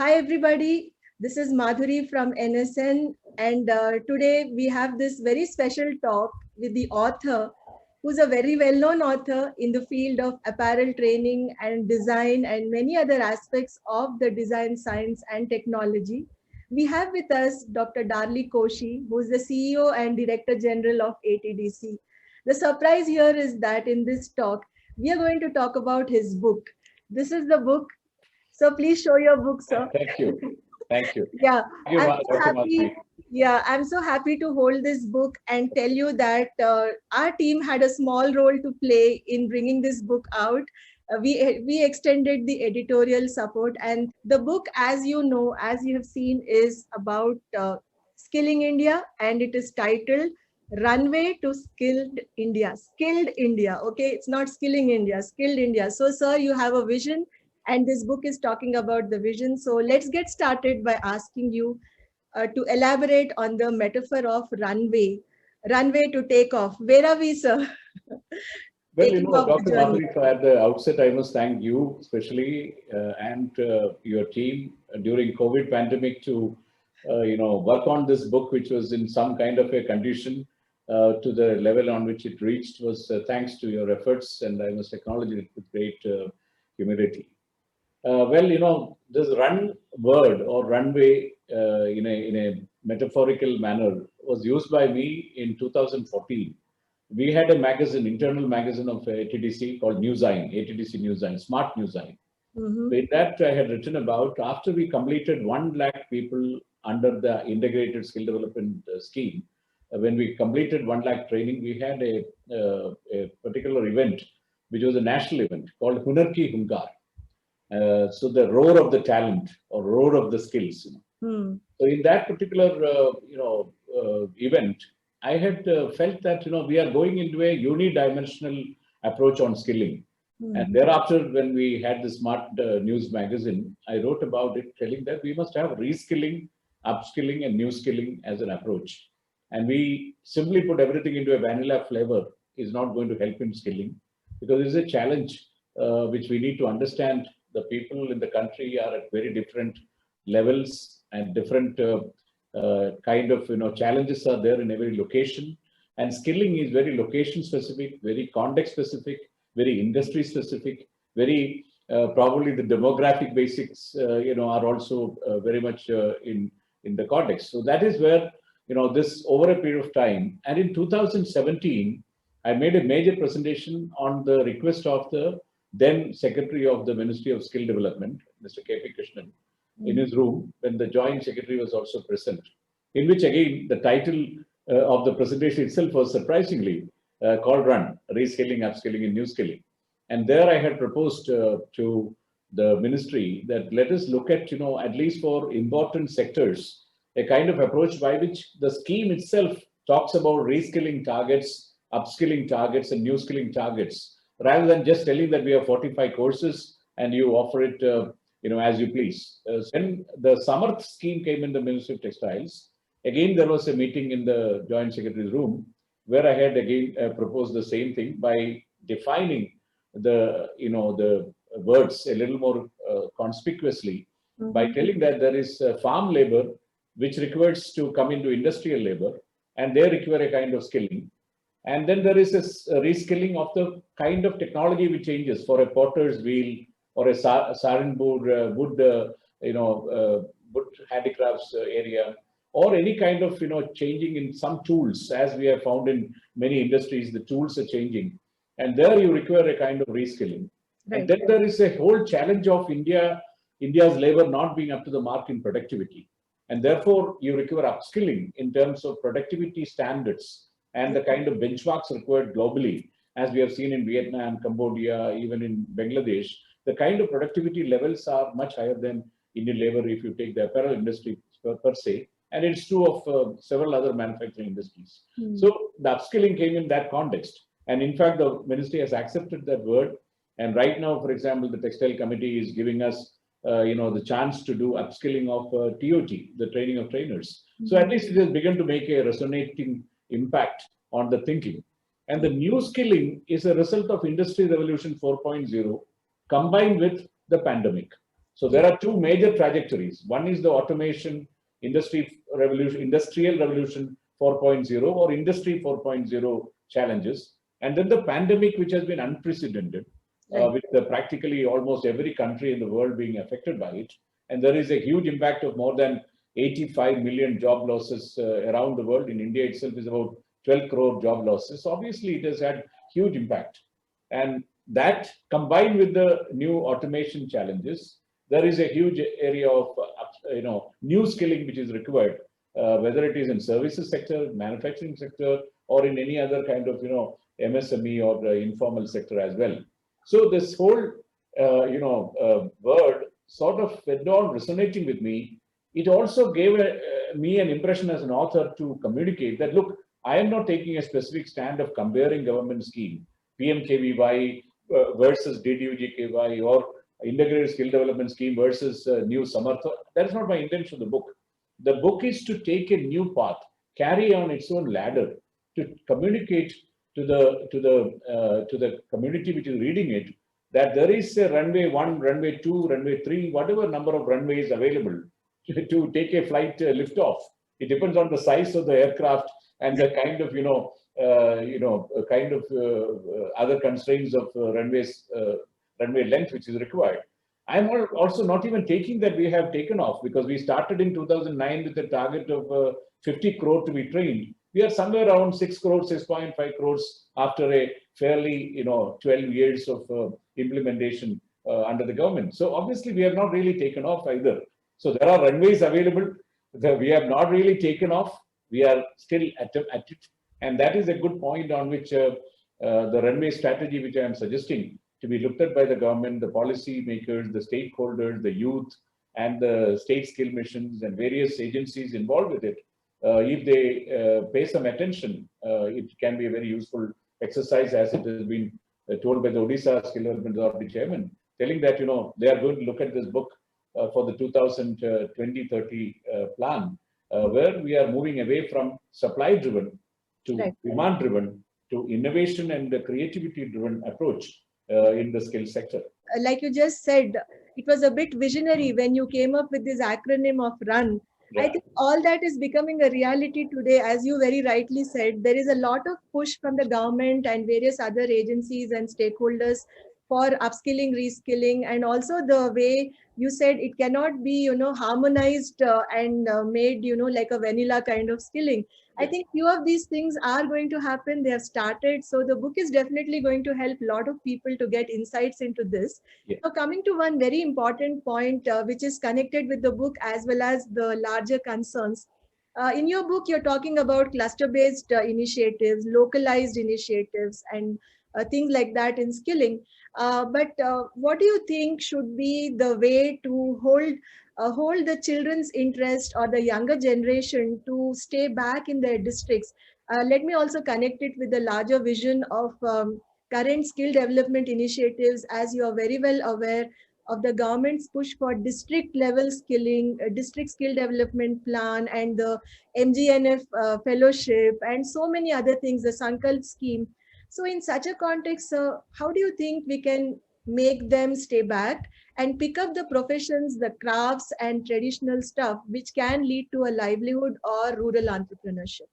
Hi, everybody. This is Madhuri from NSN, and today we have this very special talk with the author, who's a very well-known author in the field of apparel training and design and many other aspects of the design science and technology. We have with us Dr. Darlie Koshy, who is the CEO and Director General of ATDC. The surprise here is that in this talk, we are going to talk about his book. This is the book, so please show your book, sir. Thank you. Thank you. Yeah, Thank you, I'm so Dr. happy. Madhuri. Yeah, I'm so happy to hold this book and tell you that our team had a small role to play in bringing this book out. We extended the editorial support, and the book, as you know, as you have seen, is about skilling India, and it is titled "Runway to Skilled India." Skilled India. Okay, it's not skilling India. Skilled India. So, sir, you have a vision, and this book is talking about the vision. So let's get started by asking you to elaborate on the metaphor of runway to take off. Where are we, sir? Well, Taking off the Dr. journey. Madhuri, so at the outset, I must thank you especially and your team during COVID pandemic to, work on this book, which was in some kind of a condition to the level on which it reached was thanks to your efforts, and I must acknowledge it with great humility. This run word or runway in a metaphorical manner was used by me in 2014. We had a magazine, internal magazine of ATDC called Newsine, ATDC Newsine, Smart Newsine. Mm-hmm. In that, I had written about after we completed 1 lakh people under the integrated skill development scheme. When we completed 1 lakh training, we had a particular event, which was a national event called Hunar Ki Hungar. So the roar of the talent or roar of the skills. So in that particular, event, I had felt that we are going into a unidimensional approach on skilling. And thereafter, when we had the Smart News magazine, I wrote about it, telling that we must have reskilling, upskilling, and new skilling as an approach. And we simply put everything into a vanilla flavor is not going to help in skilling, because it's a challenge which we need to understand. The people in the country are at very different levels, and different kind of challenges are there in every location. And skilling is very location specific, very context specific, very industry specific, very probably the demographic basics are also very much in the context. So that is where this over a period of time. And in 2017, I made a major presentation on the request of the then Secretary of the Ministry of Skill Development, Mr. K.P. Krishnan, in his room, when the Joint Secretary was also present, in which again the title of the presentation itself was surprisingly called Run, Reskilling, Upskilling, and New Skilling. And there I had proposed to the ministry that let us look at least for important sectors, a kind of approach by which the scheme itself talks about reskilling targets, upskilling targets, and new skilling targets, rather than just telling that we have 45 courses and you offer it as you please. When the Samarth scheme came in the Ministry of Textiles, again there was a meeting in the Joint Secretary's room where I had again proposed the same thing by defining the words a little more conspicuously, by telling that there is farm labor which requires to come into industrial labor, and they require a kind of skilling. And then there is this reskilling of the kind of technology which changes for a potter's wheel or a Saranpur wood handicrafts area, or any kind of changing in some tools, as we have found in many industries, the tools are changing, and there you require a kind of reskilling. Right. And then there is a whole challenge of India's labor not being up to the mark in productivity, and therefore you require upskilling in terms of productivity standards and the kind of benchmarks required globally, as we have seen in Vietnam, Cambodia, even in Bangladesh. The kind of productivity levels are much higher than Indian labor if you take the apparel industry per se, and it's true of several other manufacturing industries. So the upskilling came in that context, and in fact the ministry has accepted that word. And right now, for example, the textile committee is giving us the chance to do upskilling of TOT, the training of trainers. So at least it has begun to make a resonating impact on the thinking. And the new skilling is a result of Industry Revolution 4.0 combined with the pandemic. So there are two major trajectories. One is the automation industrial revolution 4.0 or industry 4.0 challenges. And then the pandemic, which has been unprecedented, with practically almost every country in the world being affected by it. And there is a huge impact of more than 85 million job losses around the world. In India itself is about 12 crore job losses. So obviously it has had huge impact. And that combined with the new automation challenges, there is a huge area of new skilling which is required, whether it is in services sector, manufacturing sector, or in any other kind of MSME or informal sector as well. So this whole word sort of went on resonating with me. It also gave me an impression as an author to communicate that, look, I am not taking a specific stand of comparing government scheme, PMKVY versus DDUGKY or integrated skill development scheme versus new Samartha. That is not my intention of the book. The book is to take a new path, carry on its own ladder, to communicate to the community which is reading it that there is a runway 1, runway 2, runway 3, whatever number of runways available to take a flight liftoff. It depends on the size of the aircraft and the kind of other constraints of runway length which is required. I'm also not even taking that we have taken off, because we started in 2009 with a target of 50 crore to be trained. We are somewhere around 6 crores, 6.5 crores after a fairly 12 years of implementation under the government. So obviously we have not really taken off either. So there are runways available that we have not really taken off. We are still at it. And that is a good point on which the runway strategy, which I am suggesting, to be looked at by the government, the policy makers, the stakeholders, the youth, and the state skill missions and various agencies involved with it. If they pay some attention, it can be a very useful exercise, as it has been told by the Odisha Skill Development Authority chairman, telling that they are going to look at this book for the 2020-30 plan, where we are moving away from supply-driven to demand-driven to innovation and creativity-driven approach in the skill sector. Like you just said, it was a bit visionary when you came up with this acronym of RUN. Yeah. I think all that is becoming a reality today. As you very rightly said, there is a lot of push from the government and various other agencies and stakeholders for upskilling, reskilling, and also the way you said it cannot be, harmonized and made, like a vanilla kind of skilling. I think few of these things are going to happen. They have started. So the book is definitely going to help a lot of people to get insights into this. Yeah. Now, coming to one very important point, which is connected with the book as well as the larger concerns. In your book, you're talking about cluster-based initiatives, localized initiatives, and things like that in skilling. But what do you think should be the way to hold the children's interest or the younger generation to stay back in their districts? Let me also connect it with the larger vision of current skill development initiatives, as you are very well aware of the government's push for district level skilling, district skill development plan, and the MGNF fellowship, and so many other things, the Sankalp scheme. So in such a context, how do you think we can make them stay back and pick up the professions, the crafts and traditional stuff, which can lead to a livelihood or rural entrepreneurship?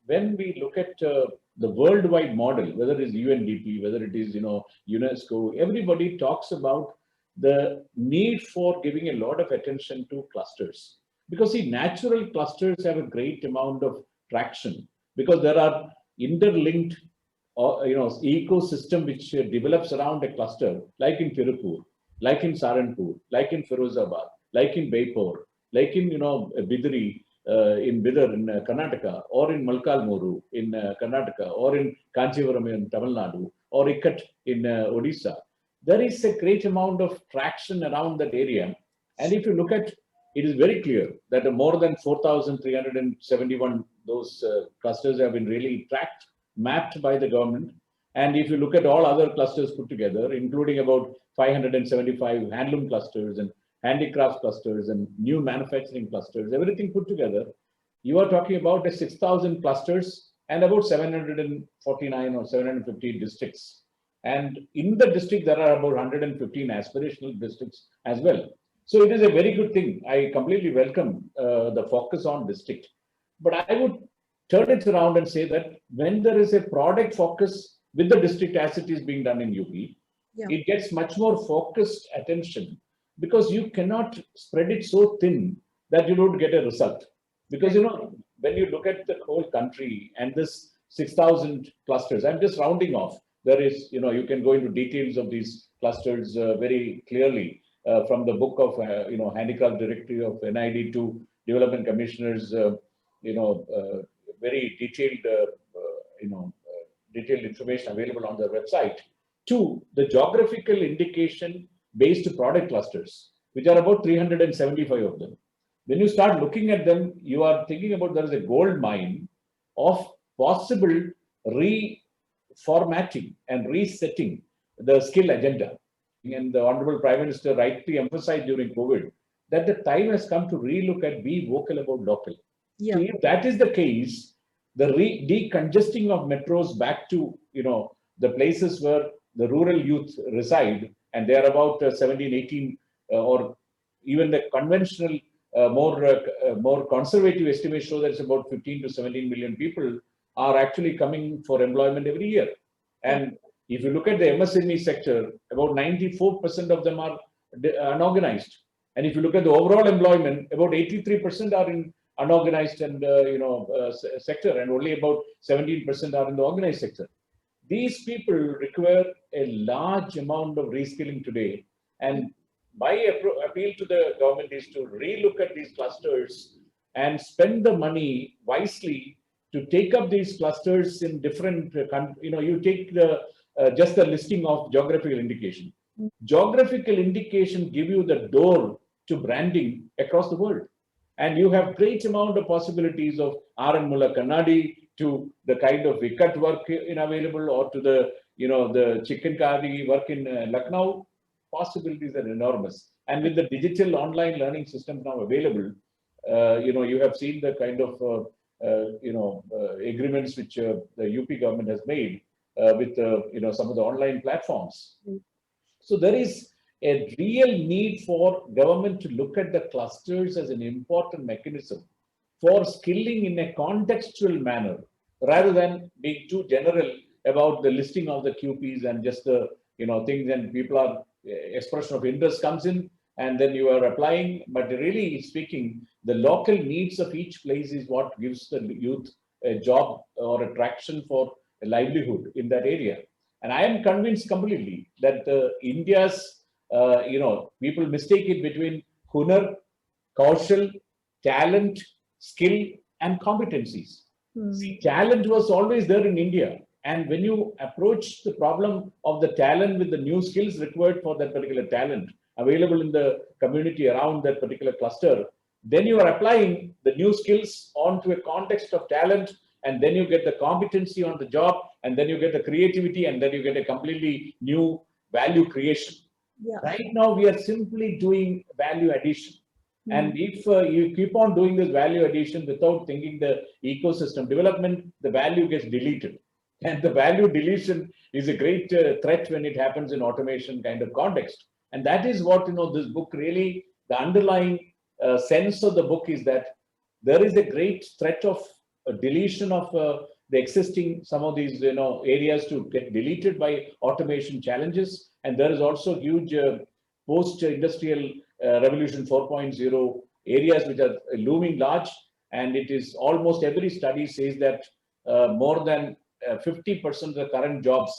When we look at the worldwide model, whether it is UNDP, whether it is UNESCO, everybody talks about the need for giving a lot of attention to clusters, because see, natural clusters have a great amount of traction because there are interlinked ecosystem which develops around a cluster, like in Tirupur, like in Saranpur, like in Firozabad, like in Baipur, like in Bidri, in Bidar in Karnataka, or in Malkalmuru in Karnataka, or in Kanchivaram in Tamil Nadu, or Ikat in Odisha. There is a great amount of traction around that area. And if you look at, it is very clear that more than 4,371 those clusters have been really tracked, mapped by the government. And if you look at all other clusters put together, including about 575 handloom clusters and handicraft clusters and new manufacturing clusters, everything put together, you are talking about 6,000 clusters and about 749 or 750 districts. And in the district, there are about 115 aspirational districts as well. So it is a very good thing. I completely welcome the focus on district. But I would turn it around and say that when there is a product focus with the district as it is being done in UP, Yeah. it gets much more focused attention because you cannot spread it so thin that you don't get a result. Because, Right. when you look at the whole country and this 6,000 clusters, I'm just rounding off. There is, you can go into details of these clusters very clearly from the book of, Handicraft Directory of NID to Development Commissioners, very detailed, detailed information available on their website, to the geographical indication based product clusters, which are about 375 of them. When you start looking at them, you are thinking about there is a gold mine of possible reformatting and resetting the skill agenda. And the Honorable Prime Minister rightly emphasized during COVID that the time has come to relook at be vocal about local. Yeah. So if that is the case, the decongesting of metros back to the places where the rural youth reside, and they are about 17, 18, or even the conventional, more conservative estimates show that it's about 15 to 17 million people are actually coming for employment every year. And if you look at the MSME sector, about 94% of them are unorganized. And if you look at the overall employment, about 83% are in unorganized and sector, and only about 17% are in the organized sector. These people require a large amount of reskilling today. And my appeal to the government is to relook at these clusters and spend the money wisely to take up these clusters in different, you take the just the listing of geographical indication. Geographical indication give you the door to branding across the world. And you have great amount of possibilities of R.N. Mulla Kannadi to the kind of Vikat work available, or to the, the chicken curry work in Lucknow. Possibilities are enormous. And with the digital online learning systems now available, you have seen the kind of, agreements which the UP government has made with, some of the online platforms. So there is a real need for government to look at the clusters as an important mechanism for skilling in a contextual manner, rather than being too general about the listing of the QPs and just the things, and people are expression of interest comes in and then you are applying. But really speaking, the local needs of each place is what gives the youth a job or attraction for a livelihood in that area. And I am convinced completely that India's, people mistake it between hunar, kaushal, talent, skill, and competencies. See, talent was always there in India. And when you approach the problem of the talent with the new skills required for that particular talent available in the community around that particular cluster, then you are applying the new skills onto a context of talent, and then you get the competency on the job, and then you get the creativity, and then you get a completely new value creation. Yeah. Right now, we are simply doing value addition. And if you keep on doing this value addition without thinking the ecosystem development, the value gets deleted. And the value deletion is a great threat when it happens in automation kind of context. And that is what, this book really, the underlying sense of the book is that there is a great threat of a deletion of the existing, some of these, areas to get deleted by automation challenges. And there is also huge post-industrial revolution 4.0 areas which are looming large. And it is almost every study says that more than 50% of the current jobs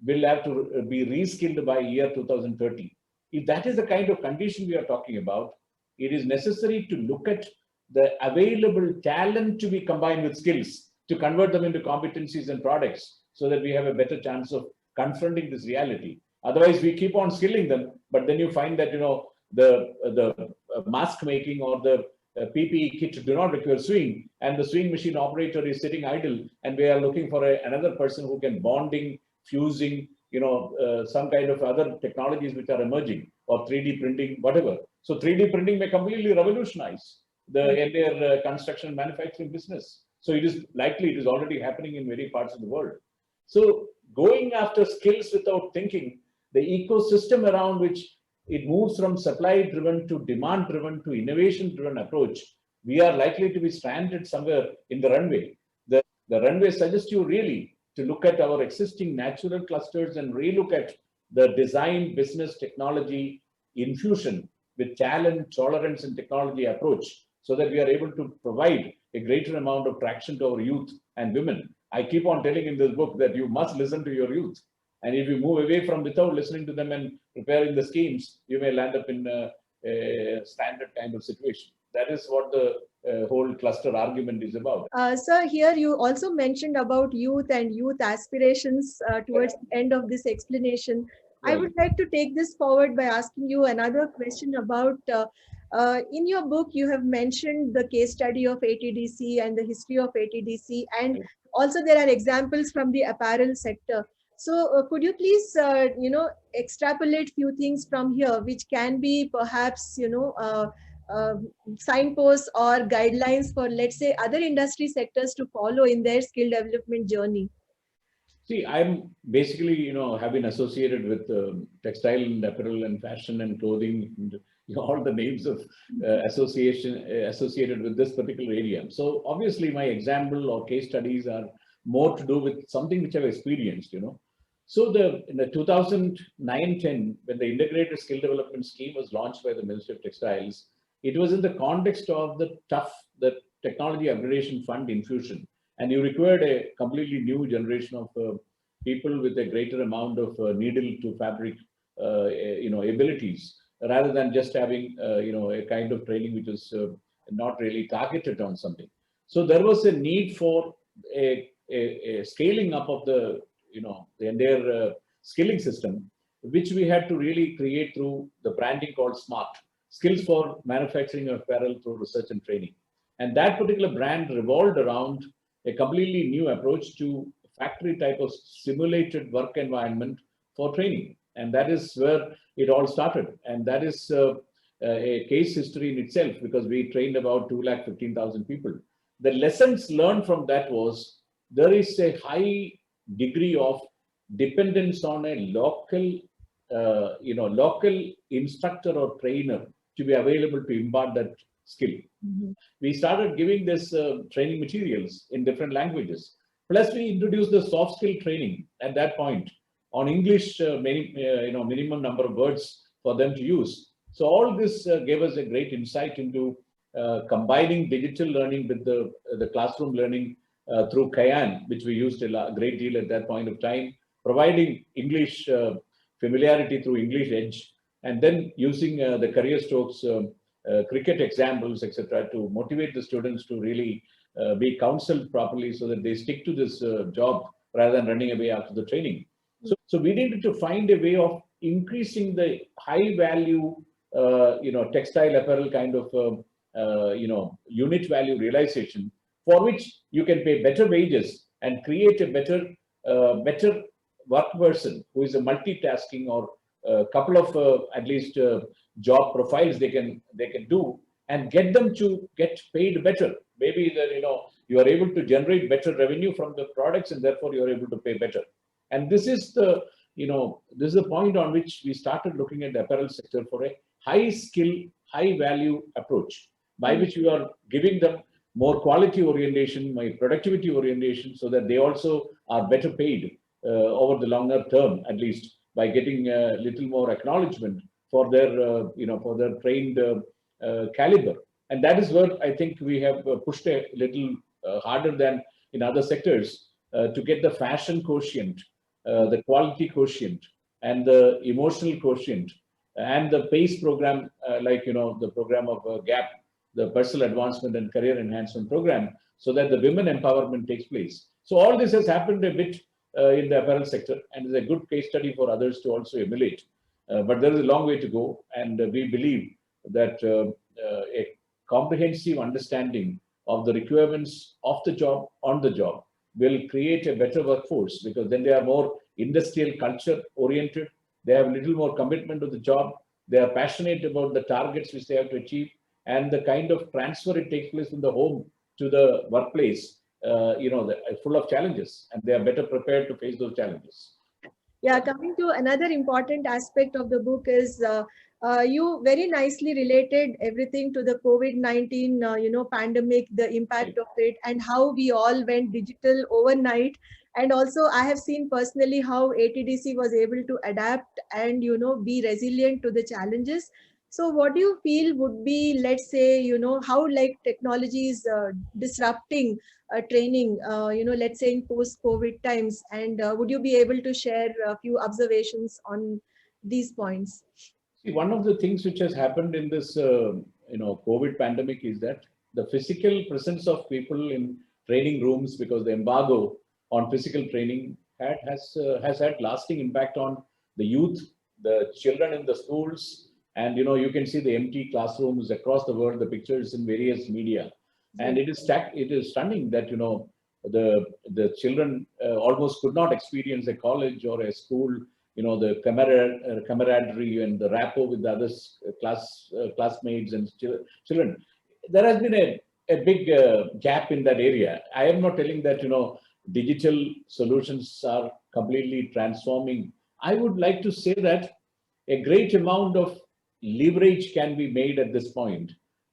will have to be reskilled by year 2030. If that is the kind of condition we are talking about, it is necessary to look at the available talent to be combined with skills to convert them into competencies and products, so that we have a better chance of confronting this reality. Otherwise, we keep on skilling them, but then you find that the mask making or the PPE kit do not require swing, and the swing machine operator is sitting idle, and we are looking for another person who can bonding, fusing, some kind of other technologies which are emerging, or 3D printing, whatever. So 3D printing may completely revolutionize the entire construction and manufacturing business. So it is likely, it is already happening in many parts of the world. So going after skills without thinking, the ecosystem around which it moves from supply-driven to demand-driven to innovation-driven approach, we are likely to be stranded somewhere in the runway. The runway suggests you really to look at our existing natural clusters and relook at the design, business, technology infusion with talent, tolerance, and technology approach, so that we are able to provide a greater amount of traction to our youth and women. I keep on telling in this book that you must listen to your youth. And if you move away from without listening to them and preparing the schemes, you may land up in a standard kind of situation. That is what the whole cluster argument is about. Sir, here you also mentioned about youth and youth aspirations towards the end of this explanation. I would like to take this forward by asking you another question about, in your book, you have mentioned the case study of ATDC and the history of ATDC, and also there are examples from the apparel sector. So could you please, extrapolate few things from here, which can be perhaps, signposts or guidelines for, let's say, other industry sectors to follow in their skill development journey? See, I'm basically, have been associated with textile and apparel and fashion and clothing, and, all the names of associated with this particular area. So obviously my example or case studies are more to do with something which I've experienced, So in the 2009-10, when the integrated skill development scheme was launched by the Ministry of Textiles, it was in the context of the technology upgradation fund infusion. And you required a completely new generation of people with a greater amount of needle to fabric, abilities, rather than just having, a kind of training which is not really targeted on something. So there was a need for a scaling up of the entire skilling system, which we had to really create through the branding called SMART, Skills for Manufacturing of Apparel through Research and Training. And that particular brand revolved around a completely new approach to factory type of simulated work environment for training. And that is where it all started. And that is a case history in itself, because we trained about 215,000 people. The lessons learned from that was there is a high degree of dependence on a local, local instructor or trainer to be available to impart that skill. Mm-hmm. We started giving this training materials in different languages. Plus, we introduced the soft skill training at that point on English, minimum number of words for them to use. So all this gave us a great insight into combining digital learning with the classroom learning through Cayenne, which we used a great deal at that point of time, providing English familiarity through English Edge, and then using the career strokes, cricket examples, etc., to motivate the students to really be counseled properly so that they stick to this job rather than running away after the training. So we needed to find a way of increasing the high value, textile apparel kind of, unit value realization, for which you can pay better wages and create a better work person who is a multitasking or a couple of at least job profiles they can do, and get them to get paid better. Maybe that you are able to generate better revenue from the products, and therefore you are able to pay better. And this is the point on which we started looking at the apparel sector for a high skill, high value approach, by which you are giving them more quality orientation, my productivity orientation, so that they also are better paid over the longer term, at least by getting a little more acknowledgement for their trained caliber. And that is where I think we have pushed a little harder than in other sectors to get the fashion quotient, the quality quotient, and the emotional quotient, and the PACE program, the program of GAP, the Personal Advancement and Career Enhancement Program, so that the women empowerment takes place. So all this has happened a bit in the apparel sector, and is a good case study for others to also emulate. But there is a long way to go, and we believe that a comprehensive understanding of the requirements of the job on the job will create a better workforce, because then they are more industrial culture oriented. They have a little more commitment to the job. They are passionate about the targets which they have to achieve, and the kind of transfer it takes place from the home to the workplace, full of challenges, and they are better prepared to face those challenges. Yeah, coming to another important aspect of the book is You very nicely related everything to the COVID-19, pandemic, the impact of it, and how we all went digital overnight. And also, I have seen personally how ATDC was able to adapt and, be resilient to the challenges. So, what do you feel would be, let's say, how like technology is disrupting training, let's say in post-COVID times, and would you be able to share a few observations on these points? See, one of the things which has happened in this, COVID pandemic is that the physical presence of people in training rooms, because the embargo on physical training has had lasting impact on the youth, the children in the schools, and you can see the empty classrooms across the world, the pictures in various media, and it is stunning that the children almost could not experience a college or a school, the camaraderie and the rapport with the others, classmates and children. There has been a big gap in that area. I am not telling that, digital solutions are completely transforming. I would like to say that a great amount of leverage can be made at this point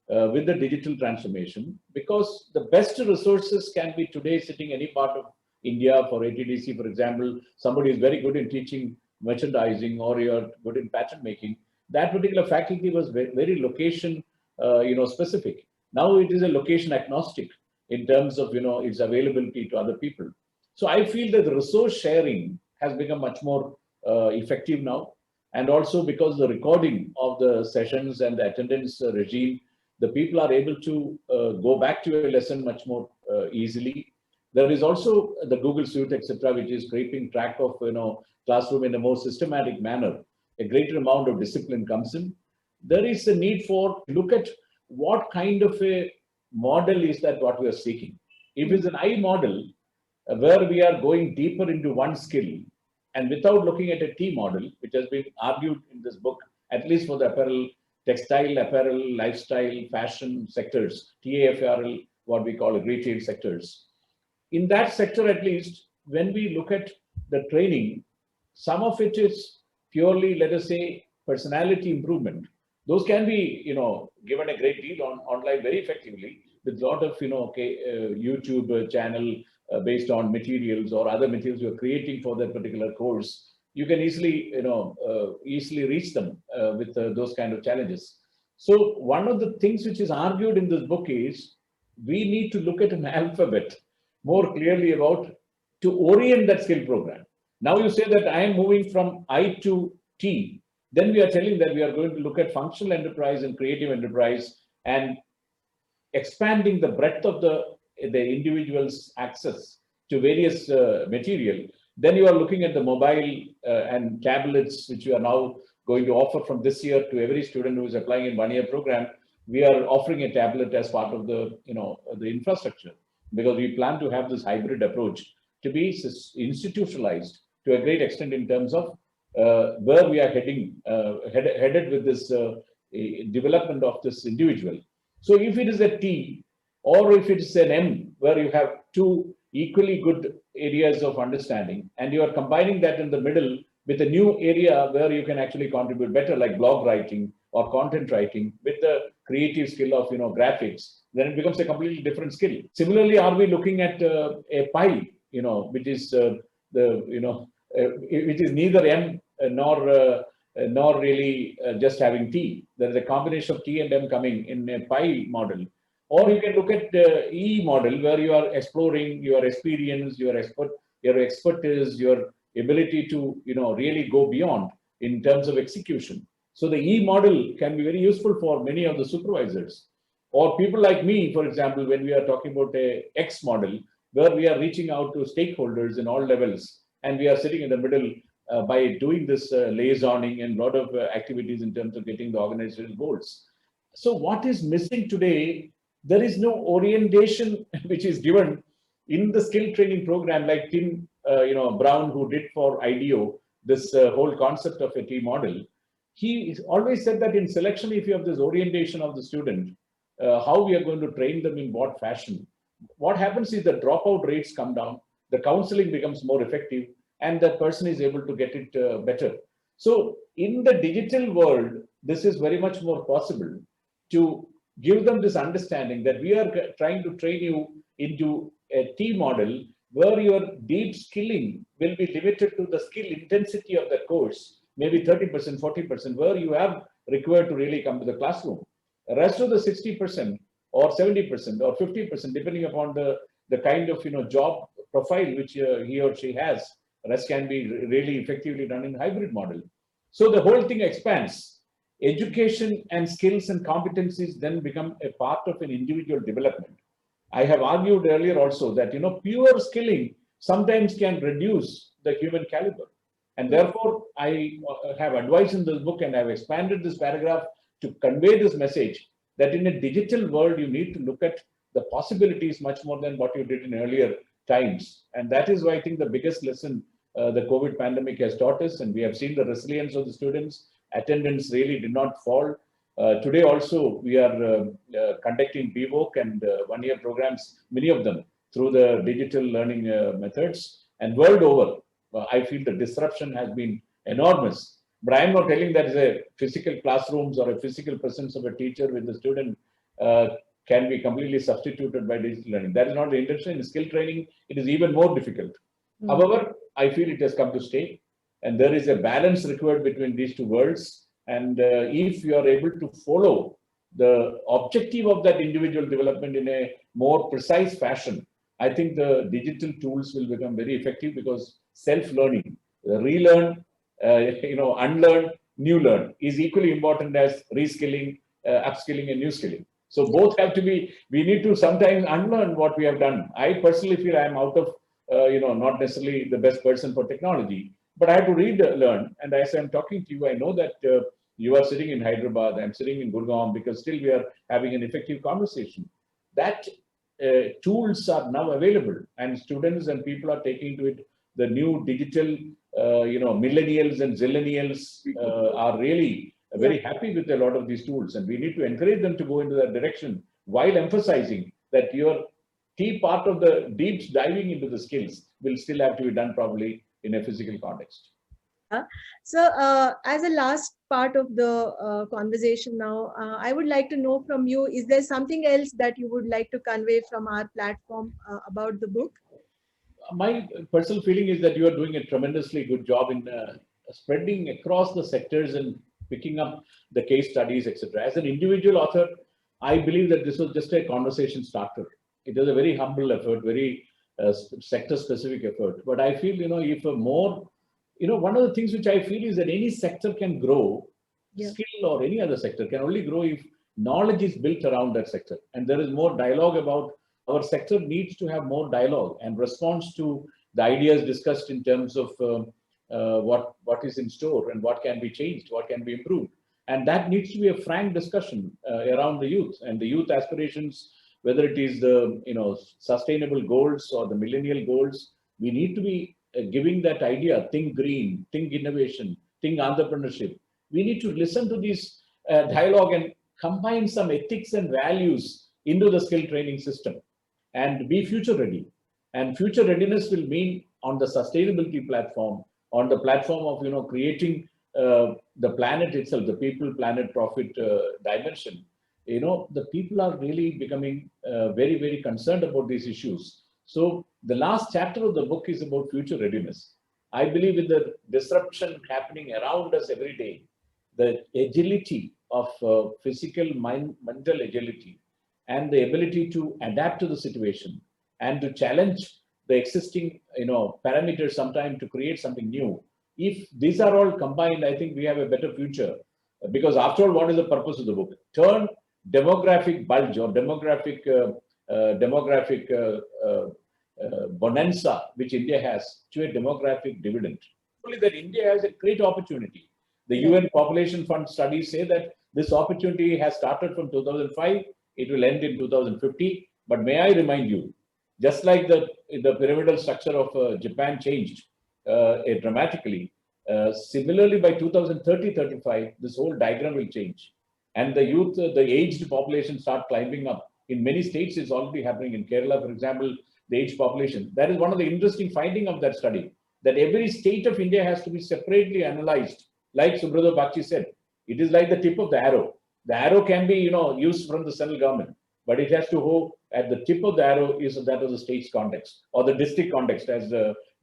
with the digital transformation, because the best resources can be today sitting any part of India. For ATDC, for example, somebody is very good in teaching merchandising, or you're good in pattern making. That particular faculty was very location, specific. Now it is a location agnostic in terms of, its availability to other people. So I feel that the resource sharing has become much more effective now. And also because the recording of the sessions and the attendance regime, the people are able to go back to a lesson much more easily. There is also the Google Suite, etc., which is keeping track of, classroom in a more systematic manner. A greater amount of discipline comes in. There is a need for look at what kind of a model is that what we are seeking. If it's an I model, where we are going deeper into one skill, and without looking at a T model, which has been argued in this book, at least for the apparel, textile, apparel, lifestyle, fashion sectors, TAFRL, what we call retail sectors. In that sector, at least, when we look at the training, some of it is purely, let us say, personality improvement. Those can be, given a great deal online very effectively with a lot of, YouTube channel based on materials or other materials you're creating for that particular course. You can easily, easily reach them with those kind of challenges. So one of the things which is argued in this book is we need to look at an alphabet more clearly about to orient that skill program. Now you say that I am moving from I to T. Then we are telling that we are going to look at functional enterprise and creative enterprise and expanding the breadth of the individual's access to various material. Then you are looking at the mobile and tablets, which you are now going to offer from this year to every student who is applying in 1 year program. We are offering a tablet as part of the, the infrastructure, because we plan to have this hybrid approach to be institutionalized to a great extent in terms of where we are headed with this development of this individual. So if it is a T, or if it is an M, where you have two equally good areas of understanding, and you are combining that in the middle with a new area where you can actually contribute better, like blog writing or content writing, with the creative skill of graphics, then it becomes a completely different skill. Similarly, are we looking at a pie, which is which is neither M nor really just having T. There is a combination of T and M coming in a pie model. Or you can look at the E model, where you are exploring your experience, your expertise, your ability to really go beyond in terms of execution. So the E model can be very useful for many of the supervisors or people like me, for example, when we are talking about a X model, where we are reaching out to stakeholders in all levels, and we are sitting in the middle by doing this liaisoning and a lot of activities in terms of getting the organizational goals. So what is missing today? There is no orientation which is given in the skill training program, like Tim Brown, who did for IDEO this whole concept of a T model. He always said that in selection, if you have this orientation of the student, how we are going to train them in what fashion, what happens is the dropout rates come down, the counseling becomes more effective, and the person is able to get it better. So in the digital world, this is very much more possible to give them this understanding that we are trying to train you into a T model where your deep skilling will be limited to the skill intensity of the course, maybe 30%, 40%, where you have required to really come to the classroom. The rest of the 60% or 70% or 50%, depending upon the kind of job profile which he or she has, rest can be really effectively done in hybrid model. So the whole thing expands. Education and skills and competencies then become a part of an individual development. I have argued earlier also that pure skilling sometimes can reduce the human caliber. And therefore, I have advised in this book and I've expanded this paragraph to convey this message that in a digital world, you need to look at the possibilities much more than what you did in earlier times. And that is why I think the biggest lesson the COVID pandemic has taught us, and we have seen the resilience of the students. Attendance really did not fall. Today also, we are conducting BVOC and one-year programs, many of them, through the digital learning methods. And world over, I feel the disruption has been enormous. But I am not telling that a physical classrooms or a physical presence of a teacher with the student can be completely substituted by digital learning. That is not the intention. In skill training, it is even more difficult. However, I feel it has come to stay. And there is a balance required between these two worlds. And if you are able to follow the objective of that individual development in a more precise fashion, I think the digital tools will become very effective, because self-learning, relearn, unlearn, new learn is equally important as reskilling, upskilling, and new skilling. So both have to be, we need to sometimes unlearn what we have done. I personally feel I am out of, not necessarily the best person for technology, but I have to learn. And as I'm talking to you, I know that you are sitting in Hyderabad, I'm sitting in Gurgaon, because still we are having an effective conversation. That tools are now available, and students and people are taking to it. The new digital, millennials and zillennials are really very happy with a lot of these tools, and we need to encourage them to go into that direction, while emphasizing that your key part of the deep diving into the skills will still have to be done probably in a physical context. So as a last part of the conversation now, I would like to know from you, is there something else that you would like to convey from our platform about the book? My personal feeling is that you are doing a tremendously good job in spreading across the sectors and picking up the case studies, etc. As an individual author, I believe that this was just a conversation starter. It was a very humble effort, very sector-specific effort. But I feel, if a more, one of the things which I feel is that any sector can grow, skill or any other sector can only grow if knowledge is built around that sector. And there is more dialogue about our sector needs to have more dialogue and response to the ideas discussed in terms of what is in store and what can be changed, what can be improved. And that needs to be a frank discussion around the youth and the youth aspirations, whether it is the sustainable goals or the millennial goals. We need to be giving that idea, think green, think innovation, think entrepreneurship. We need to listen to this dialogue and combine some ethics and values into the skill training system and be future ready. And future readiness will mean on the sustainability platform, on the platform of creating the planet itself, the people, planet, profit dimension. The people are really becoming very, very concerned about these issues. So the last chapter of the book is about future readiness. I believe with the disruption happening around us every day, the agility of physical, mental agility, and the ability to adapt to the situation and to challenge the existing, parameters sometime to create something new. If these are all combined, I think we have a better future. Because after all, what is the purpose of the book? Turn demographic bulge or demographic bonanza, which India has, to a demographic dividend. Only that India has a great opportunity. The UN Population Fund studies say that this opportunity has started from 2005. It will end in 2050. But may I remind you, just like the pyramidal structure of Japan changed dramatically, similarly by 2030-35, this whole diagram will change. And the youth, the aged population start climbing up. In many states, it's already happening. In Kerala, for example, the aged population. That is one of the interesting findings of that study, that every state of India has to be separately analyzed. Like Subrata Bakshi said, It is like the tip of the arrow. The arrow can be, used from the central government, but it has to go at the tip of the arrow is that of the state's context or the district context, as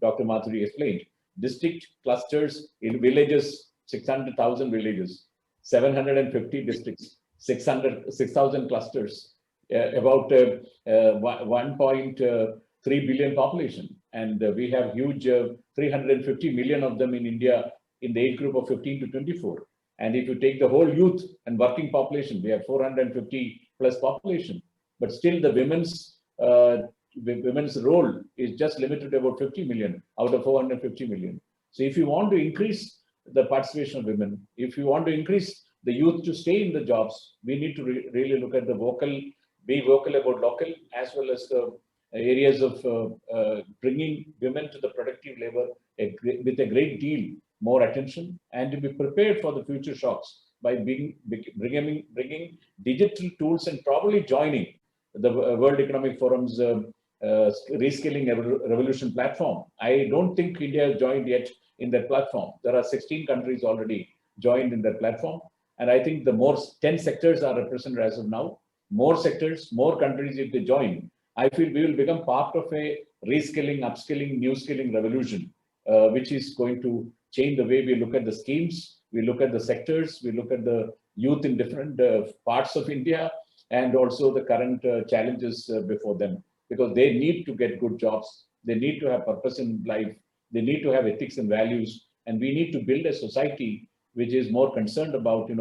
Dr. Madhuri explained. District clusters in villages, 600,000 villages, 750 districts, 6,000 clusters, about 1.3 billion population. And we have huge 350 million of them in India in the age group of 15 to 24. And if you take the whole youth and working population, we have 450 plus population. But still the women's role is just limited to about 50 million out of 450 million. So if you want to increase the participation of women, if you want to increase the youth to stay in the jobs, we need to really look at be vocal about local, as well as the areas of bringing women to the productive labor with a great deal more attention, and to be prepared for the future shocks by bringing digital tools and probably joining the World Economic Forum's Reskilling Revolution platform. I don't think India has joined yet in that platform. There are 16 countries already joined in that platform. And I think 10 sectors are represented as of now. More sectors, more countries, if they join, I feel we will become part of a reskilling, upskilling, new skilling revolution, which is going to change the way we look at the schemes, we look at the sectors, we look at the youth in different parts of India, and also the current challenges before them, because they need to get good jobs, they need to have purpose in life, they need to have ethics and values, and we need to build a society which is more concerned about,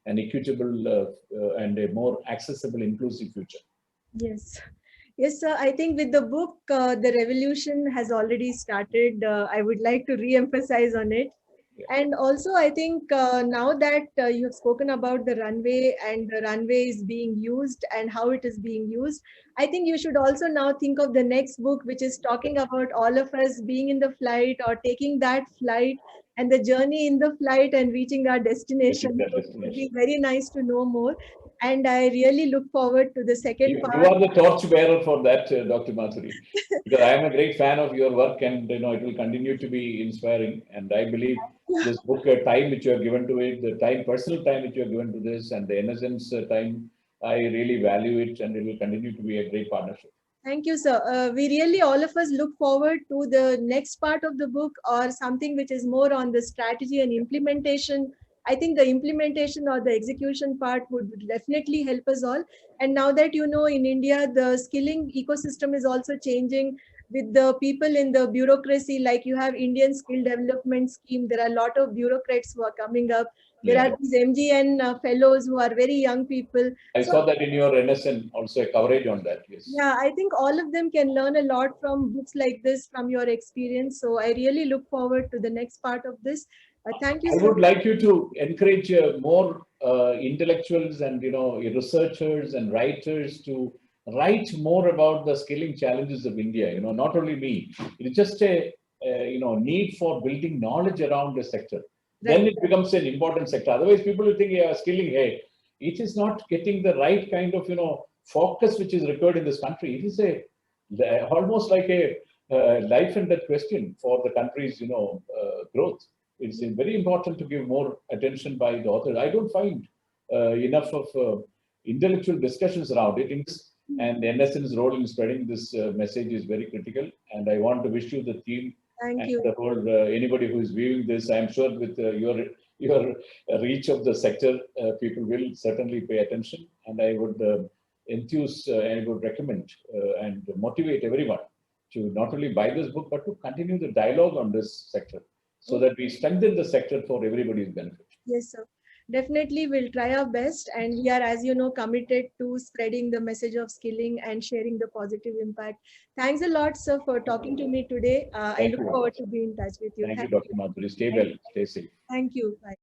an equitable and a more accessible, inclusive future. Yes. Yes, sir. I think with the book, the revolution has already started. I would like to re-emphasize on it. Yeah. And also, I think now that you have spoken about the runway and the runway is being used and how it is being used, I think you should also now think of the next book, which is talking about all of us being in the flight or taking that flight and the journey in the flight and reaching our destination. So it would be very nice to know more. And I really look forward to the second part. You are the torchbearer for that, Dr. Madhuri, because I am a great fan of your work, and it will continue to be inspiring. And I believe this book, time which you have given to it, the personal time which you have given to this, and the innocence time, I really value it, and it will continue to be a great partnership. Thank you, sir. We really, all of us, look forward to the next part of the book, or something which is more on the strategy and implementation. I think the implementation or the execution part would definitely help us all. And now that in India, the skilling ecosystem is also changing with the people in the bureaucracy. Like you have Indian Skill Development Scheme. There are a lot of bureaucrats who are coming up. There are these MGN fellows who are very young people. I saw that in your NSN, also a coverage on that. Yes. Yeah, I think all of them can learn a lot from books like this, from your experience. So I really look forward to the next part of this. Thank you. I would like you to encourage more intellectuals and researchers and writers to write more about the skilling challenges of India. Not only me. It's just a need for building knowledge around the sector. Right. Then it becomes an important sector. Otherwise, people will think, yeah, skilling, hey, it is not getting the right kind of focus which is required in this country. It is almost like a life and death question for the country's growth. It's very important to give more attention by the authors. I don't find enough of intellectual discussions around it. And NSN's role in spreading this message is very critical. And I want to wish you, the team, thank you, the whole anybody who is viewing this. I'm sure with your reach of the sector, people will certainly pay attention. And I would enthuse and would recommend and motivate everyone to not only buy this book, but to continue the dialogue on this sector, so that we strengthen the sector for everybody's benefit. Yes, sir. Definitely, we'll try our best. And we are, as you know, committed to spreading the message of skilling and sharing the positive impact. Thanks a lot, sir, for talking to me today. I look forward to be in touch with you. Thank you, Dr. Madhuri. Stay well. Stay safe. Thank you. Bye.